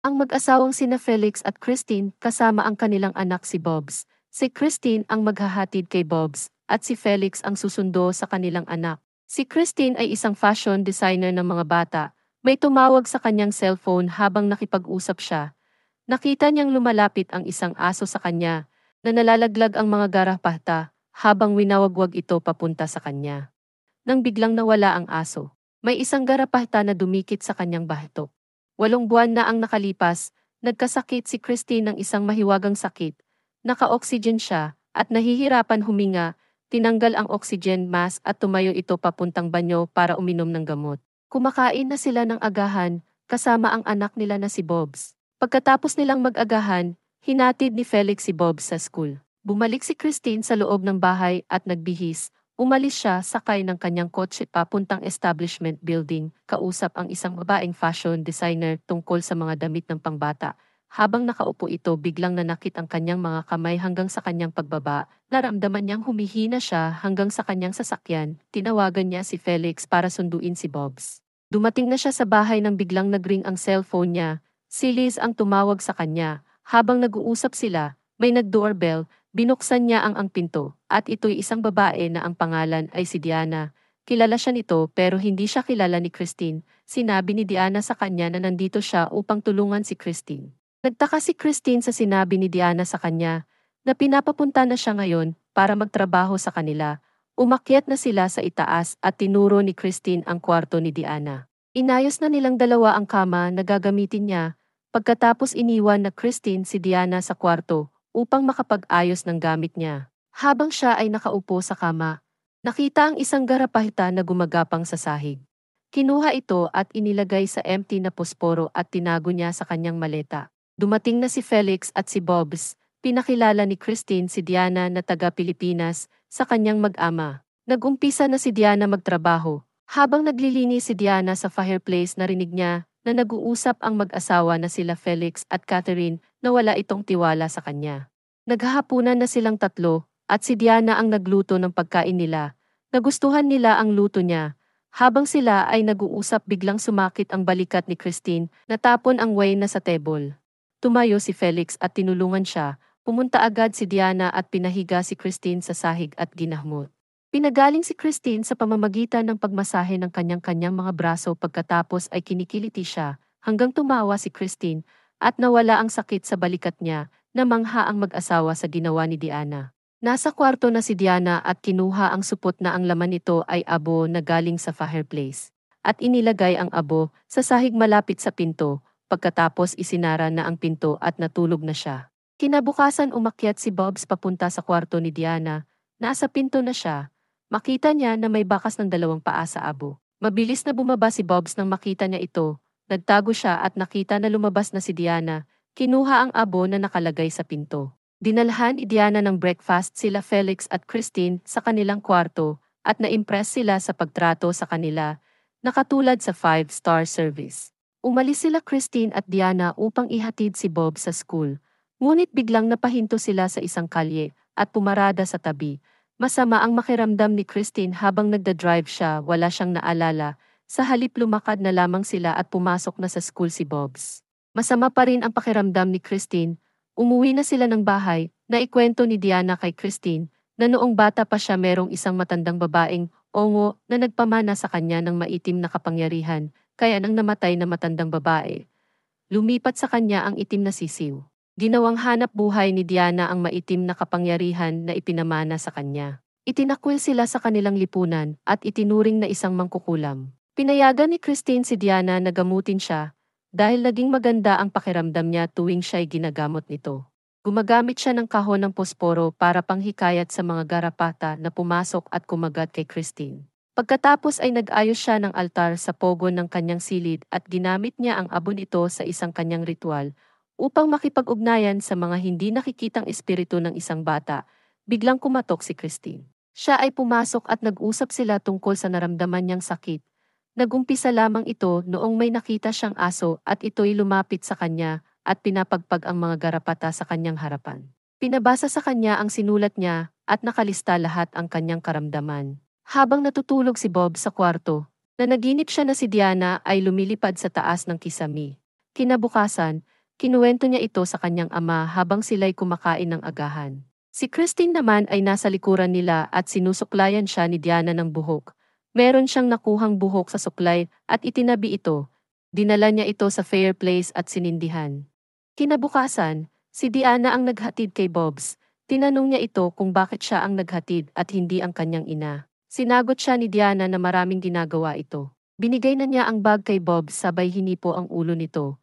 Ang mag-asawang sina Felix at Christine kasama ang kanilang anak si Bobs. Si Christine ang maghahatid kay Bobs at si Felix ang susundo sa kanilang anak. Si Christine ay isang fashion designer ng mga bata. May tumawag sa kanyang cellphone habang nakipag-usap siya. Nakita niyang lumalapit ang isang aso sa kanya na nalalaglag ang mga garapata habang winawagwag ito papunta sa kanya. Nang biglang nawala ang aso, may isang garapata na dumikit sa kanyang batok. 8 buwan na ang nakalipas, nagkasakit si Christine ng isang mahiwagang sakit. Naka-oxygen siya at nahihirapan huminga, tinanggal ang oxygen mask at tumayo ito papuntang banyo para uminom ng gamot. Kumakain na sila ng agahan, kasama ang anak nila na si Bobs. Pagkatapos nilang mag-agahan, hinatid ni Felix si Bobs sa school. Bumalik si Christine sa loob ng bahay at nagbihis. Umalis siya sakay ng kanyang kotse papuntang establishment building, kausap ang isang babaeng fashion designer tungkol sa mga damit ng pangbata. Habang nakaupo ito, biglang nanakit ang kanyang mga kamay hanggang sa kanyang pagbaba. Naramdaman niyang humihina siya hanggang sa kanyang sasakyan. Tinawagan niya si Felix para sunduin si Bobs. Dumating na siya sa bahay nang biglang nagring ang cellphone niya. Si Liz ang tumawag sa kanya. Habang nag-uusap sila, may nag-doorbell. Binuksan niya ang pinto, at ito'y isang babae na ang pangalan ay si Diana. Kilala siya nito pero hindi siya kilala ni Christine. Sinabi ni Diana sa kanya na nandito siya upang tulungan si Christine. Nagtaka si Christine sa sinabi ni Diana sa kanya na pinapapunta na siya ngayon para magtrabaho sa kanila. Umakyat na sila sa itaas at tinuro ni Christine ang kwarto ni Diana. Inayos na nilang dalawa ang kama na gagamitin niya. Pagkatapos iniwan na Christine si Diana sa kwarto upang makapag-ayos ng gamit niya. Habang siya ay nakaupo sa kama, nakita ang isang garapata na gumagapang sa sahig. Kinuha ito at inilagay sa empty na posporo at tinago niya sa kanyang maleta. Dumating na si Felix at si Bobs. Pinakilala ni Christine si Diana na taga-Pilipinas sa kanyang mag-ama. Nag-umpisa na si Diana magtrabaho. Habang naglilinis si Diana sa fireplace, narinig niya na nag-uusap ang mag-asawa na sila Felix at Catherine na wala itong tiwala sa kanya. Naghahapunan na silang tatlo at si Diana ang nagluto ng pagkain nila. Nagustuhan nila ang luto niya. Habang sila ay nag-uusap, biglang sumakit ang balikat ni Christine, natapon ang wine na sa table. Tumayo si Felix at tinulungan siya. Pumunta agad si Diana at pinahiga si Christine sa sahig at ginahmot. Pinagaling si Christine sa pamamagitan ng pagmasahe ng kanyang-kanyang mga braso, pagkatapos ay kinikiliti siya hanggang tumawa si Christine at nawala ang sakit sa balikat niya. Namangha ang mag-asawa sa ginawa ni Diana. Nasa kwarto na si Diana at kinuha ang supot na ang laman nito ay abo na galing sa fireplace. At inilagay ang abo sa sahig malapit sa pinto, pagkatapos isinara na ang pinto at natulog na siya. Kinabukasan umakyat si Bobs papunta sa kwarto ni Diana. Nasa pinto na siya. Makita niya na may bakas ng 2 paa sa abo. Mabilis na bumaba si Bobs nang makita niya ito. Nagtago siya at nakita na lumabas na si Diana. Kinuha ang abo na nakalagay sa pinto. Dinalhan ni Diana ng breakfast sila Felix at Christine sa kanilang kwarto at na-impress sila sa pagtrato sa kanila, nakatulad sa 5-star service. Umalis sila Christine at Diana upang ihatid si Bob sa school. Ngunit biglang napahinto sila sa isang kalye at pumarada sa tabi. Masama ang makiramdam ni Christine habang nagda-drive siya, wala siyang naalala. Sa halip lumakad na lamang sila at pumasok na sa school si Bobs. Masama pa rin ang pakiramdam ni Christine. Umuwi na sila ng bahay, naikwento ni Diana kay Christine na noong bata pa siya merong isang matandang babaeng ongo na nagpamana sa kanya ng maitim na kapangyarihan, kaya nang namatay na matandang babae, lumipat sa kanya ang itim na sisiw. Ginawang hanap buhay ni Diana ang maitim na kapangyarihan na ipinamana sa kanya. Itinakwil sila sa kanilang lipunan at itinuring na isang mangkukulam. Pinayagan ni Christine si Diana na gamutin siya dahil naging maganda ang pakiramdam niya tuwing siya'y ginagamot nito. Gumagamit siya ng kahon ng posporo para panghikayat sa mga garapata na pumasok at kumagat kay Christine. Pagkatapos ay nag-ayos siya ng altar sa pogon ng kanyang silid at ginamit niya ang abon ito sa isang kanyang ritual upang makipag-ugnayan sa mga hindi nakikitang espiritu ng isang bata. Biglang kumatok si Christine. Siya ay pumasok at nag-usap sila tungkol sa naramdaman niyang sakit. Nagumpisa lamang ito noong may nakita siyang aso at ito'y lumapit sa kanya at pinapagpag ang mga garapata sa kanyang harapan. Pinabasa sa kanya ang sinulat niya at nakalista lahat ang kanyang karamdaman. Habang natutulog si Bob sa kwarto, nanaginip siya na si Diana ay lumilipad sa taas ng kisame. Kinabukasan, kinuwento niya ito sa kanyang ama habang sila'y kumakain ng agahan. Si Christine naman ay nasa likuran nila at sinusuklayan siya ni Diana ng buhok. Meron siyang nakuhang buhok sa suklay at itinabi ito. Dinala niya ito sa fireplace at sinindihan. Kinabukasan, si Diana ang naghatid kay Bobs. Tinanong niya ito kung bakit siya ang naghatid at hindi ang kanyang ina. Sinagot siya ni Diana na maraming ginagawa ito. Binigay na niya ang bag kay Bobs sabay hinipo ang ulo nito.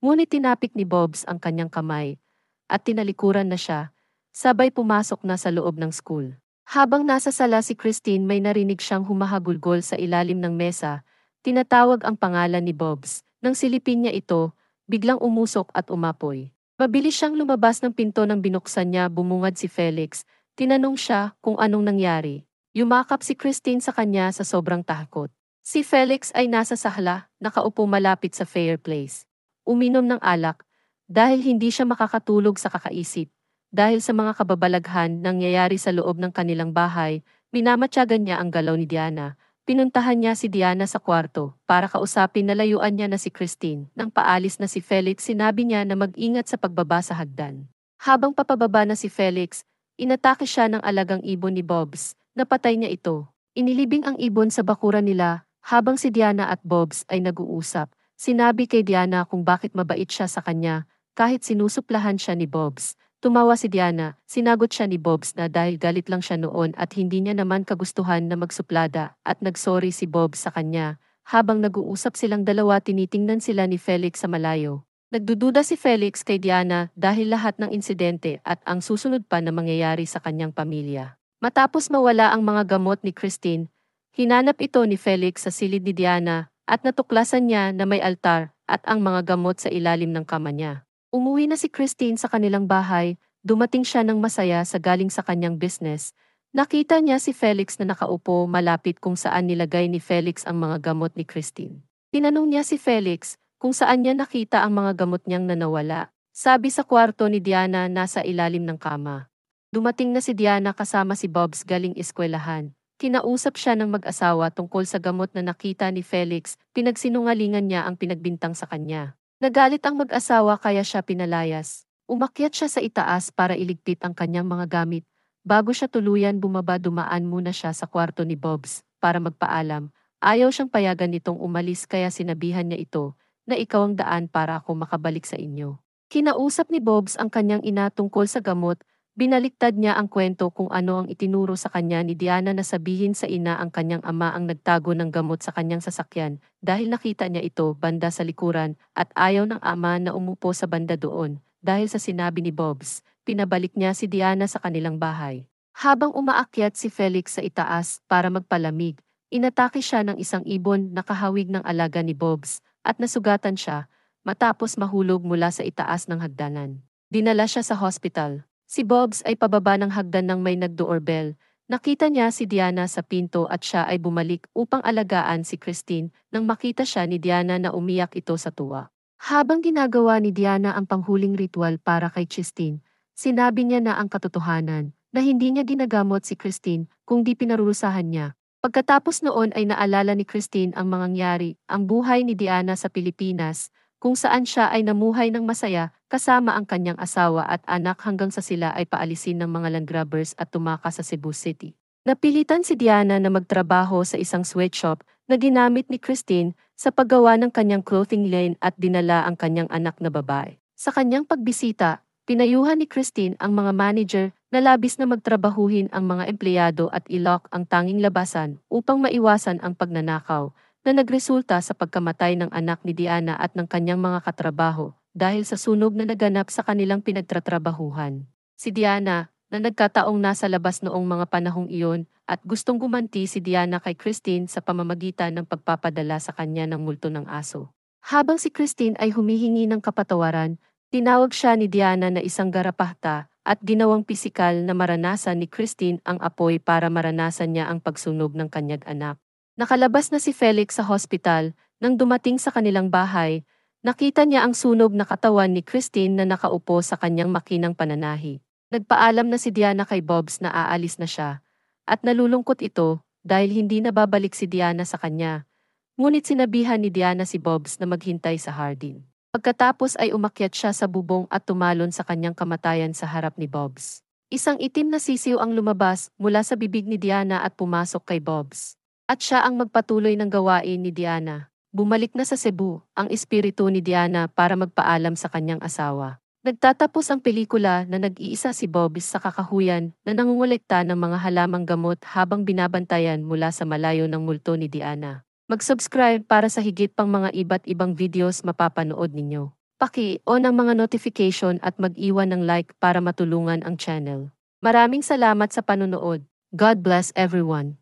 Ngunit tinapik ni Bobs ang kanyang kamay at tinalikuran na siya. Sabay pumasok na sa loob ng school. Habang nasa sala si Christine may narinig siyang humahagulgol sa ilalim ng mesa. Tinatawag ang pangalan ni Bobs. Nang silipin niya ito, biglang umusok at umapoy. Mabilis siyang lumabas ng pinto nang binuksan niya bumungad si Felix. Tinanong siya kung anong nangyari. Yumakap si Christine sa kanya sa sobrang takot. Si Felix ay nasa sahla, nakaupo malapit sa fireplace. Uminom ng alak dahil hindi siya makakatulog sa kakaisip. Dahil sa mga kababalaghan nangyayari sa loob ng kanilang bahay, minamatyagan niya ang galaw ni Diana. Pinuntahan niya si Diana sa kwarto para kausapin na layuan niya na si Christine. Nang paalis na si Felix sinabi niya na mag-ingat sa pagbaba sa hagdan. Habang papababa na si Felix, inatake siya ng alagang ibon ni Bobs. Napatay niya ito. Inilibing ang ibon sa bakuran nila habang si Diana at Bobs ay nag-uusap. Sinabi kay Diana kung bakit mabait siya sa kanya kahit sinusuplahan siya ni Bobs. Tumawa si Diana, sinagot siya ni Bobs na dahil galit lang siya noon at hindi niya naman kagustuhan na magsuplada at nagsorry si Bobs sa kanya. Habang nag-uusap silang dalawa tinitingnan sila ni Felix sa malayo. Nagdududa si Felix kay Diana dahil lahat ng insidente at ang susunod pa na mangyayari sa kanyang pamilya. Matapos mawala ang mga gamot ni Christine, hinanap ito ni Felix sa silid ni Diana at natuklasan niya na may altar at ang mga gamot sa ilalim ng kama niya. Umuwi na si Christine sa kanilang bahay, dumating siya ng masaya sa galing sa kanyang business. Nakita niya si Felix na nakaupo malapit kung saan nilagay ni Felix ang mga gamot ni Christine. Tinanong niya si Felix kung saan niya nakita ang mga gamot niyang nanawala. Sabi sa kwarto ni Diana nasa ilalim ng kama. Dumating na si Diana kasama si Bobs galing eskwelahan. Kinausap siya ng mag-asawa tungkol sa gamot na nakita ni Felix, pinagsinungalingan niya ang pinagbintang sa kanya. Nagalit ang mag-asawa kaya siya pinalayas. Umakyat siya sa itaas para iligpit ang kanyang mga gamit. Bago siya tuluyan bumaba dumaan muna siya sa kwarto ni Bobs para magpaalam. Ayaw siyang payagan nitong umalis kaya sinabihan niya ito na ikaw ang daan para ako makabalik sa inyo. Kinausap ni Bobs ang kanyang ina tungkol sa gamot. Binaliktad niya ang kwento kung ano ang itinuro sa kanya ni Diana na sabihin sa ina ang kanyang ama ang nagtago ng gamot sa kanyang sasakyan dahil nakita niya ito banda sa likuran at ayaw ng ama na umupo sa banda doon. Dahil sa sinabi ni Bobs, pinabalik niya si Diana sa kanilang bahay. Habang umaakyat si Felix sa itaas para magpalamig, inatake siya ng isang ibon na kahawig ng alaga ni Bobs at nasugatan siya matapos mahulog mula sa itaas ng hagdanan. Dinala siya sa hospital. Si Bobs ay pababa ng hagdan nang may nag-doorbell. Nakita niya si Diana sa pinto at siya ay bumalik upang alagaan si Christine nang makita siya ni Diana na umiyak ito sa tuwa. Habang ginagawa ni Diana ang panghuling ritual para kay Christine, sinabi niya na ang katotohanan na hindi niya ginagamot si Christine kung di pinarurusahan niya. Pagkatapos noon ay naalala ni Christine ang mangyayari, ang buhay ni Diana sa Pilipinas, kung saan siya ay namuhay ng masaya kasama ang kanyang asawa at anak hanggang sa sila ay paalisin ng mga land grabbers at tumakas sa Cebu City. Napilitan si Diana na magtrabaho sa isang sweatshop na ginamit ni Christine sa paggawa ng kanyang clothing line at dinala ang kanyang anak na babae. Sa kanyang pagbisita, pinayuhan ni Christine ang mga manager na labis na magtrabahuhin ang mga empleyado at ilok ang tanging labasan upang maiwasan ang pagnanakaw na nagresulta sa pagkamatay ng anak ni Diana at ng kanyang mga katrabaho dahil sa sunog na naganap sa kanilang pinagtatrabahuhan. Si Diana, na nagkataong nasa labas noong mga panahong iyon at gustong gumanti si Diana kay Christine sa pamamagitan ng pagpapadala sa kanya ng multo ng aso. Habang si Christine ay humihingi ng kapatawaran, tinawag siya ni Diana na isang garapahta at ginawang pisikal na maranasan ni Christine ang apoy para maranasan niya ang pagsunog ng kanyang anak. Nakalabas na si Felix sa hospital, nang dumating sa kanilang bahay, nakita niya ang sunog na katawan ni Christine na nakaupo sa kanyang makinang pananahi. Nagpaalam na si Diana kay Bobs na aalis na siya, at nalulungkot ito dahil hindi na babalik si Diana sa kanya. Ngunit sinabihan ni Diana si Bobs na maghintay sa hardin. Pagkatapos ay umakyat siya sa bubong at tumalon sa kanyang kamatayan sa harap ni Bobs. Isang itim na sisiw ang lumabas mula sa bibig ni Diana at pumasok kay Bobs. At siya ang magpatuloy ng gawain ni Diana. Bumalik na sa Cebu ang espiritu ni Diana para magpaalam sa kanyang asawa. Nagtatapos ang pelikula na nag-iisa si Bobs sa kakahuyan na nangungulekta ng mga halamang gamot habang binabantayan mula sa malayo ng multo ni Diana. Mag-subscribe para sa higit pang mga iba't ibang videos mapapanood ninyo. Paki-on ang mga notification at mag-iwan ng like para matulungan ang channel. Maraming salamat sa panunood. God bless everyone.